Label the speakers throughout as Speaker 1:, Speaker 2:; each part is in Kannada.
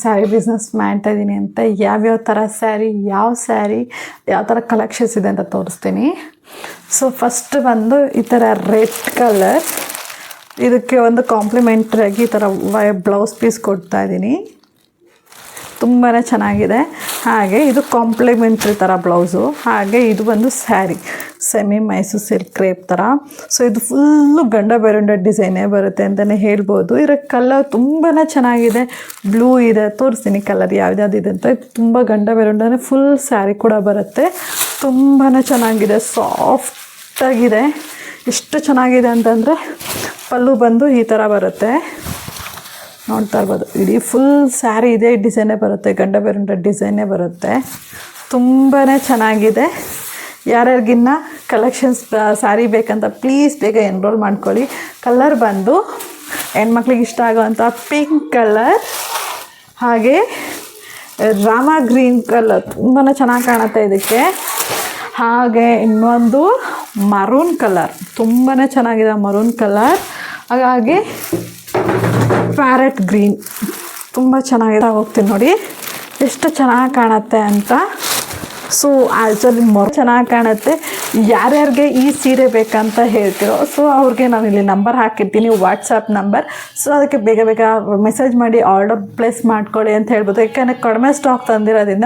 Speaker 1: ಸ್ಯಾರಿ ಬಿಸ್ನೆಸ್ ಮಾಡ್ತಾ ಇದ್ದೀನಿ ಅಂತ ಯಾವ್ಯಾವ ಥರ ಸ್ಯಾರಿ ಯಾವ ಥರ ಕಲೆಕ್ಷನ್ಸ್ ಇದೆ ಅಂತ ತೋರಿಸ್ತೀನಿ. ಸೊ ಫಸ್ಟ್ ಬಂದು ಈ ಥರ ರೆಡ್ ಕಲರ್, ಇದಕ್ಕೆ ಒಂದು ಕಾಂಪ್ಲಿಮೆಂಟ್ರಿಯಾಗಿ ಈ ಥರ ಬ್ಲೌಸ್ ಪೀಸ್ ಕೊಡ್ತಾ ಇದ್ದೀನಿ. ತುಂಬಾ ಚೆನ್ನಾಗಿದೆ. ಹಾಗೆ ಇದು ಕಾಂಪ್ಲಿಮೆಂಟ್ರಿ ಥರ ಬ್ಲೌಸು. ಹಾಗೆ ಇದು ಬಂದು sari semi Mysuru silk crepe ಥರ. ಸೊ ಇದು ಫುಲ್ಲು ಗಂಡ ಬೇರುಂಡ ಡಿಸೈನೇ ಬರುತ್ತೆ ಅಂತಲೇ ಹೇಳ್ಬೋದು. ಇದರ ಕಲರ್ ತುಂಬಾ ಚೆನ್ನಾಗಿದೆ. ಬ್ಲೂ ಇದೆ, ತೋರಿಸ್ತೀನಿ ಕಲರ್ ಯಾವ್ದಾವ್ದಿದೆ ಅಂತ. ಇದು ತುಂಬ ಗಂಡ ಬೇರುಂಡನೇ ಫುಲ್ ಸ್ಯಾರಿ ಕೂಡ ಬರುತ್ತೆ. ತುಂಬಾ ಚೆನ್ನಾಗಿದೆ, ಸಾಫ್ಟಾಗಿದೆ. ಎಷ್ಟು ಚೆನ್ನಾಗಿದೆ ಅಂತಂದರೆ ಪಲ್ಲು ಬಂದು ಈ ಥರ ಬರುತ್ತೆ, ನೋಡ್ತಾ ಇರ್ಬೋದು. ಇಡೀ ಫುಲ್ ಸ್ಯಾರಿ ಇದೇ ಡಿಸೈನೇ ಬರುತ್ತೆ, ಗಂಡ ಬೇರುಂಡ ಡಿಸೈನೇ ಬರುತ್ತೆ. ತುಂಬಾ ಚೆನ್ನಾಗಿದೆ. ಯಾರ್ಯಾರಿಗಿನ್ನ ಕಲೆಕ್ಷನ್ಸ್ ಸ್ಯಾರಿ ಬೇಕಂತ ಪ್ಲೀಸ್ ಬೇಗ ಎನ್ರೋಲ್ ಮಾಡ್ಕೊಳ್ಳಿ. ಕಲರ್ ಬಂದು ಹೆಣ್ಮಕ್ಳಿಗೆ ಇಷ್ಟ ಆಗೋವಂಥ ಪಿಂಕ್ ಕಲರ್, ಹಾಗೆ ರಾಮ ಗ್ರೀನ್ ಕಲರ್ ತುಂಬಾ ಚೆನ್ನಾಗಿ ಕಾಣುತ್ತೆ ಇದಕ್ಕೆ. ಹಾಗೆ ಇನ್ನೊಂದು ಮರೂನ್ ಕಲರ್, ತುಂಬಾ ಚೆನ್ನಾಗಿದೆ ಮರೂನ್ ಕಲರ್. ಹಾಗಾಗಿ ಪ್ಯಾರೆಟ್ ಗ್ರೀನ್ ತುಂಬ ಚೆನ್ನಾಗಿದೆ. ಹೋಗ್ತೀನಿ ನೋಡಿ ಎಷ್ಟು ಚೆನ್ನಾಗಿ ಕಾಣುತ್ತೆ ಅಂತ. ಸೊ ಆ್ಯಕ್ಚುಲಿ ಚೆನ್ನಾಗಿ ಕಾಣುತ್ತೆ. ಯಾರ್ಯಾರಿಗೆ ಈ ಸೀರೆ ಬೇಕಂತ ಹೇಳ್ತಿರೋ ಸೊ ಅವ್ರಿಗೆ ನಾನು ಇಲ್ಲಿ ನಂಬರ್ ಹಾಕಿರ್ತೀನಿ, ವಾಟ್ಸಪ್ ನಂಬರ್. ಸೊ ಅದಕ್ಕೆ ಬೇಗ ಬೇಗ ಮೆಸೇಜ್ ಮಾಡಿ ಆರ್ಡರ್ ಪ್ಲೇಸ್ ಮಾಡ್ಕೊಳ್ಳಿ ಅಂತ ಹೇಳ್ಬೋದು. ಯಾಕೆಂದರೆ ಕಡಿಮೆ ಸ್ಟಾಕ್ ತಂದಿರೋದ್ರಿಂದ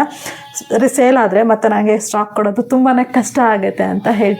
Speaker 1: ಸೇಲ್ ಆದರೆ ಮತ್ತು ನನಗೆ ಸ್ಟಾಕ್ ಕೊಡೋದು ತುಂಬಾ ಕಷ್ಟ ಆಗುತ್ತೆ ಅಂತ ಹೇಳ್ತೀನಿ.